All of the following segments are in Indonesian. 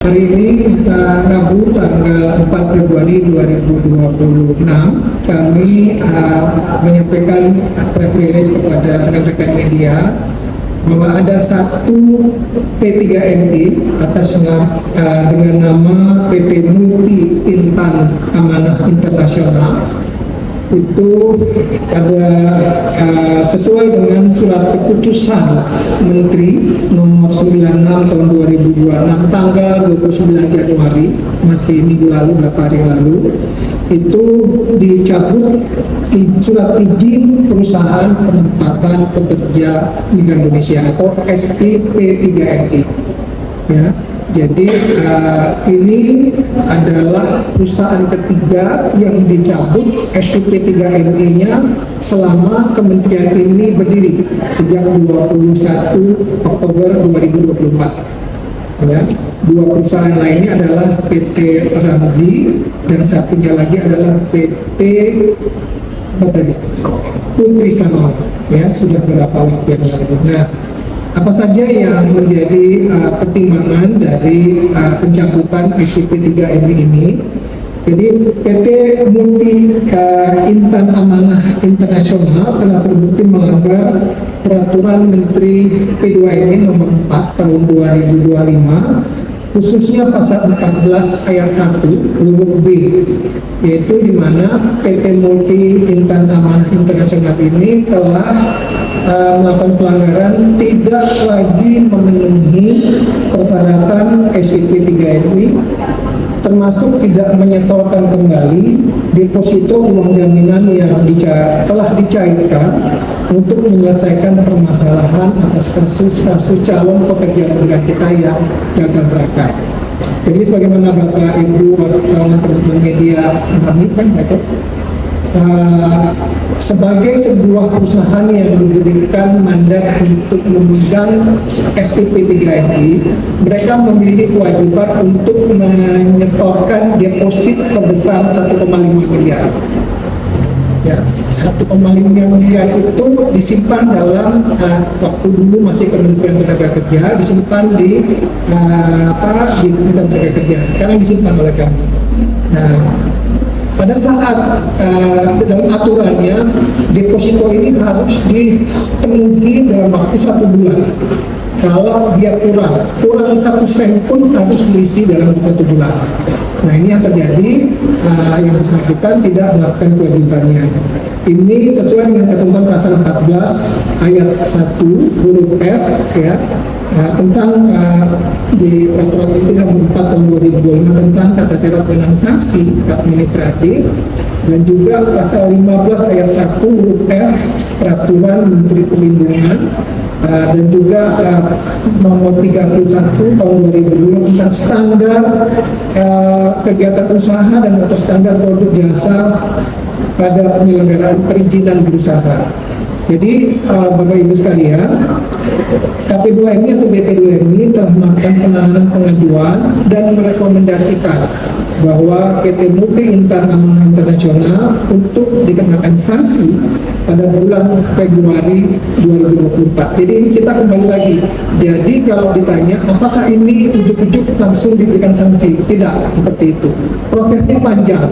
Hari ini Rabu tanggal 4 Februari 2026 kami menyampaikan press release kepada rekan-rekan media bahwa ada satu P3MI atas dengan nama PT Multi Intan Amanah Internasional itu ada sesuai dengan surat keputusan Menteri nomor 96 tahun 2026 tanggal 29 Januari, masih minggu lalu, beberapa hari lalu, itu dicabut surat izin perusahaan penempatan pekerja migran Indonesia atau SIP3MI, ya. Jadi ini adalah perusahaan ketiga yang dicabut SIP3MI-nya selama kementerian ini berdiri sejak 21 Oktober 2024. Ya, dua perusahaan lainnya adalah PT Ramzi dan satunya lagi adalah PT Putri Sanono. Ya, sudah beberapa waktu yang lalu. Nah, apa saja yang menjadi pertimbangan dari pencabutan SIP3MI ini? Jadi PT Multi Intan Amanah Internasional telah terbukti melanggar Peraturan Menteri P2MI nomor 4 tahun 2025, khususnya pasal 14 ayat 1 huruf B, yaitu di mana PT Multi Intan Amanah Internasional ini telah melakukan pelanggaran, tidak lagi memenuhi persyaratan SIP3MI, termasuk tidak menyetorkan kembali deposito uang jaminan yang telah dicairkan untuk menyelesaikan permasalahan atas kasus-kasus calon pekerja migran kita yang gagal berangkat. Jadi sebagaimana Bapak Ibu wartawan teman-teman media pahami kan, sebagai sebuah perusahaan yang diberikan mandat untuk memegang SIP3MI, mereka memiliki kewajiban untuk menyetorkan deposit sebesar 1,5 miliar. Ya, 1,5 miliar itu disimpan dalam waktu dulu masih Kementerian Tenaga Kerja, disimpan di Kementerian Tenaga Kerja. Sekarang disimpan oleh kami. Nah, pada saat dalam aturannya deposito ini harus dipenuhi dalam waktu 1 bulan. Kalau dia kurang 1 sen pun harus diisi dalam 1 bulan. Nah, ini yang terjadi, yang bersangkutan tidak melakukan kewajibannya. Ini sesuai dengan ketentuan pasal 14 ayat 1 huruf F, ya, tentang di peraturan Menteri nomor 4 tahun 2025 tentang tata cara penanganan sanksi administratif, dan juga pasal 15 ayat 1 huruf F peraturan Menteri Perlindungan, dan juga nomor 31 tahun 2020 tentang standar kegiatan usaha dan atau standar produk jasa pada penyelenggaraan perizinan berusaha. Jadi Bapak Ibu sekalian, KP2MI atau BP2MI telah melakukan penanganan pengaduan dan merekomendasikan bahwa PT Multi Intan Amanah Internasional untuk dikenakan sanksi pada bulan Februari 2024. Jadi ini kita kembali lagi. Jadi kalau ditanya apakah ini ujuk-ujuk langsung diberikan sanksi? Tidak seperti itu. Prosesnya panjang.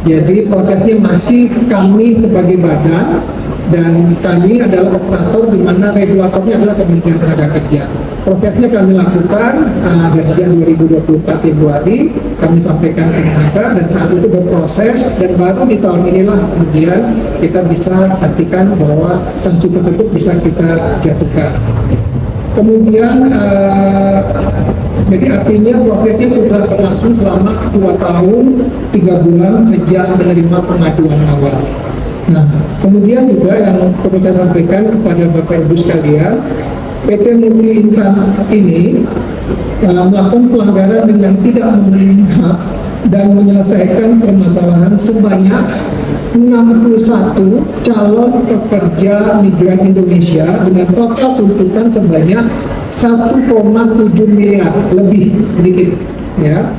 Jadi prosesnya masih kami sebagai badan, dan kami adalah operator di mana regulatornya adalah Kementerian Tenaga Kerja. Prosesnya kami lakukan dari sejak 2024 Februari, kami sampaikan ke Tenaga, dan saat itu berproses, dan baru di tahun inilah kemudian kita bisa pastikan bahwa sanksi tersebut bisa kita jatuhkan. Kemudian jadi artinya prosesnya sudah berlangsung selama 2 tahun 3 bulan sejak menerima pengaduan awal. Nah, kemudian juga yang perlu saya sampaikan kepada Bapak Ibu sekalian, PT Multi Intan ini melakukan pelanggaran dengan tidak memenuhi hak dan menyelesaikan permasalahan sebanyak 61 calon pekerja migran Indonesia dengan total tuntutan sebanyak 1,7 miliar lebih sedikit, ya.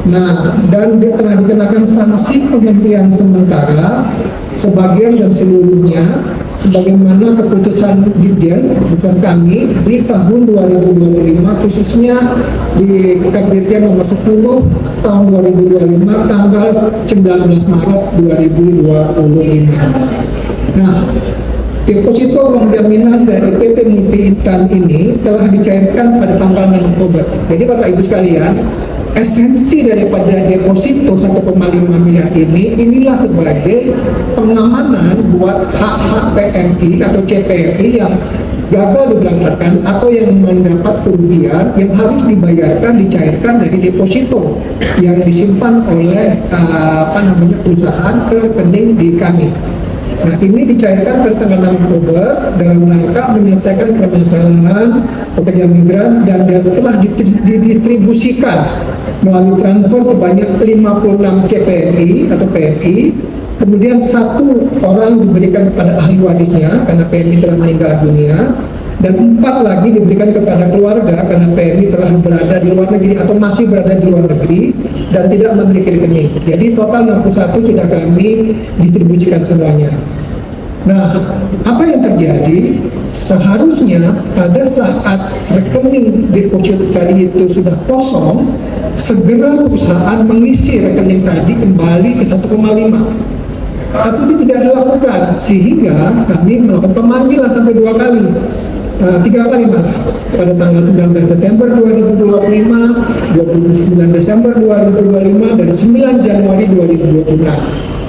Nah, dan telah dikenakan sanksi penghentian sementara sebagian dan seluruhnya sebagaimana keputusan Dirjen, bukan kami, di tahun 2025 khususnya di Dirjen nomor 10 tahun 2025 tanggal 19 Maret 2025. Nah, deposito uang jaminan dari PT Multi Intan ini telah dicairkan pada tanggal 6 Oktober. Jadi Bapak Ibu sekalian, esensi daripada deposito 1,5 miliar inilah sebagai pengamanan buat hak-hak PMI atau CPMI yang gagal diberangkatkan atau yang mendapat kerugian yang harus dibayarkan, dicairkan dari deposito yang disimpan oleh perusahaan ke rekening di kami. Nah, ini dicairkan pada tanggal 6 Oktober dalam rangka menyelesaikan permasalahan pekerja migran dan telah didistribusikan melalui transfer sebanyak 56 CPMI atau PMI. Kemudian 1 orang diberikan kepada ahli warisnya karena PMI telah meninggal dunia, dan 4 lagi diberikan kepada keluarga karena PMI telah berada di luar negeri atau masih berada di luar negeri dan tidak memiliki rekening. Jadi total 61 sudah kami distribusikan semuanya. Nah, apa yang terjadi? Seharusnya pada saat rekening deposito tadi itu sudah kosong, segera perusahaan mengisi rekening tadi kembali ke 1,5. Tapi itu tidak dilakukan, sehingga kami melakukan pemanggilan sampai 2 kali. 3 kali malah, pada tanggal 19 September 2025, 29 Desember 2025, dan 9 Januari 2026.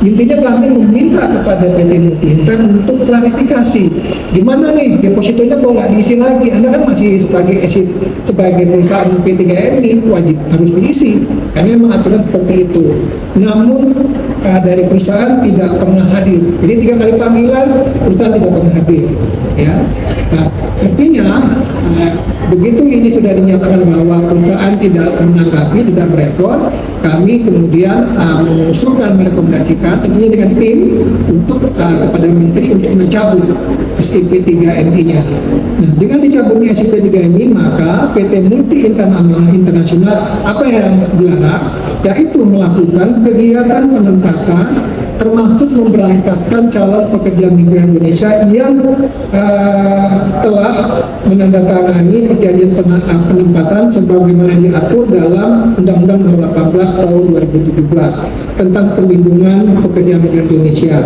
Intinya kami meminta kepada PT Multi Intan untuk klarifikasi, gimana nih depositonya kok nggak diisi lagi? Anda kan masih sebagai perusahaan P3MI wajib harus diisi, karena memang aturan seperti itu. Namun dari perusahaan tidak pernah hadir. Jadi 3 kali panggilan perusahaan tidak pernah hadir. Ya, nah, artinya begitu ini sudah dinyatakan bahwa perusahaan tidak menanggapi, tidak merespon, kami kemudian mengusulkan, merekomendasikan tentunya dengan tim untuk kepada Menteri untuk mencabut SIP 3MI-nya. Nah, dengan dicabutnya SIP 3MI, maka PT Multi Intan Amanah Internasional apa yang dilarang, yaitu melakukan kegiatan penempatan termasuk memberangkatkan calon pekerja migran Indonesia yang telah menandatangani perjanjian penempatan sebagaimana diatur dalam Undang-Undang Nomor 18 Tahun 2017 tentang perlindungan pekerja migran Indonesia.